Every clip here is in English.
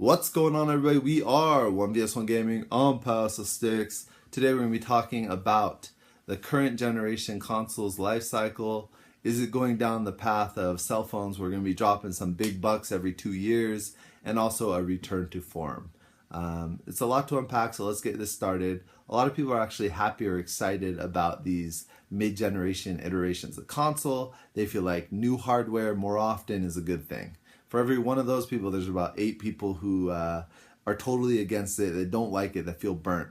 What's going on, everybody? We are 1vs1 Gaming on Palace of Sticks. Today we're going to be talking about the current generation consoles life cycle. Is it going down the path of cell phones? We're going to be dropping some big bucks every 2 years, and also a return to form. It's a lot to unpack, so let's get this started. A lot of people are actually happy or excited about these mid-generation iterations of console. They feel like new hardware more often is a good thing. For every one of those people, there's about 8 people who are totally against it, that don't like it, that feel burnt.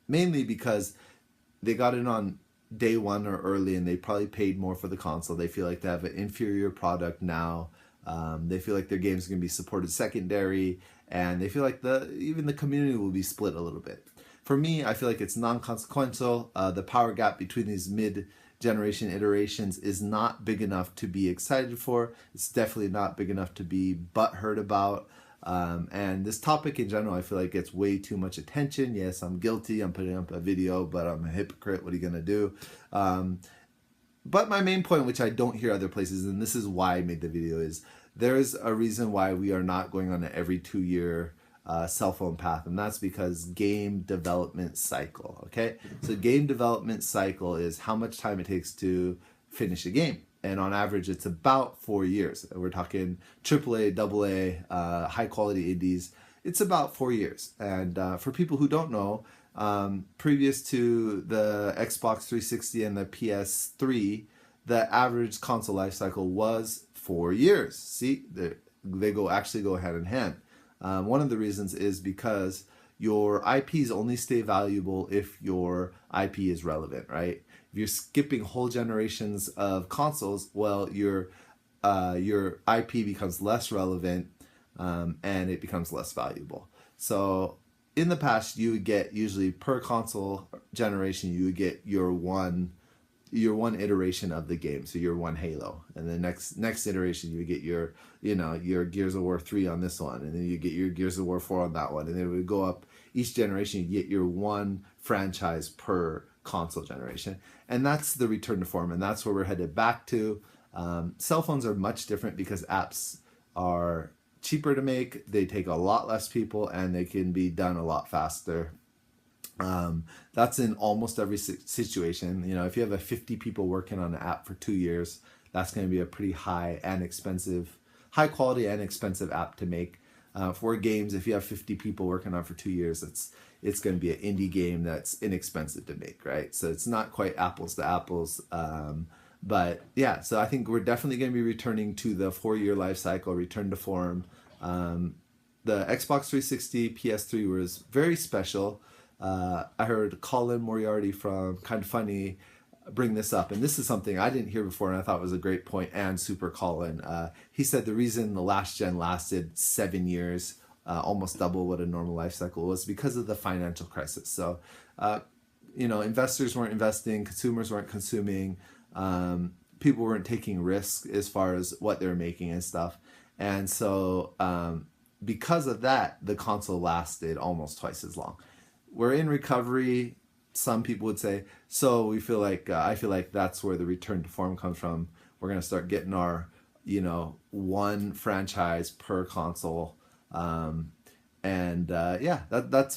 Mainly because they got it on day one or early, and they probably paid more for the console. They feel like they have an inferior product now. They feel like their games are going to be supported secondary, and they feel like even the community will be split a little bit. For me, I feel like it's non-consequential. The power gap between these mid-generation iterations is not big enough to be excited for. It's definitely not big enough to be butthurt about. And this topic in general, I feel like gets way too much attention. Yes, I'm guilty. I'm putting up a video, but I'm a hypocrite. What are you going to do? But my main point, which I don't hear other places, and this is why I made the video, is there's a reason why we are not going on an every 2-year cell phone path, and that's because game development cycle. Okay, so game development cycle is how much time it takes to finish a game, and on average it's about 4 years. We're talking AAA, AA, high quality indies. It's about 4 years. And for people who don't know, previous to the Xbox 360 and the PS3, the average console life cycle was 4 years. See, they actually go hand in hand. One of the reasons is because your IPs only stay valuable if your IP is relevant, right? If you're skipping whole generations of consoles, well, your IP becomes less relevant, and it becomes less valuable. So in the past, you would get, usually per console generation, you would get your one iteration of the game, so your one Halo, and the next iteration you would get your Gears of War 3 on this one, and then you get your Gears of War 4 on that one, and then it would go up each generation. You get your one franchise per console generation, and that's the return to form, and that's where we're headed back to. Cell phones are much different because apps are cheaper to make, they take a lot less people, and they can be done a lot faster. That's in almost every situation. If you have 50 people working on an app for 2 years, that's going to be a pretty high quality and expensive app to make. For games, if you have 50 people working on for 2 years, it's going to be an indie game that's inexpensive to make, right? So it's not quite apples to apples. But yeah, so I think we're definitely going to be returning to the 4-year life cycle, return to form. The Xbox 360, PS3 was very special. I heard Colin Moriarty from Kind of Funny bring this up, and this is something I didn't hear before, and I thought was a great point, and super Colin. He said the reason the last gen lasted 7 years, almost double what a normal life cycle was, because of the financial crisis. So, investors weren't investing, consumers weren't consuming, people weren't taking risks as far as what they were making and stuff. And so, because of that, the console lasted almost twice as long. We're in recovery, some people would say, so we feel like, I feel like that's where the return to form comes from. We're going to start getting our, one franchise per console. That's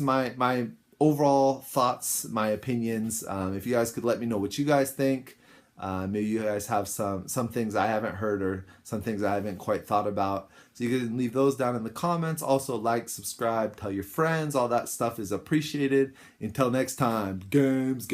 my overall thoughts, my opinions. If you guys could let me know what you guys think. Maybe you guys have some things I haven't heard, or some things I haven't quite thought about. So you can leave those down in the comments. Also, like, subscribe, tell your friends. All that stuff is appreciated. Until next time, games.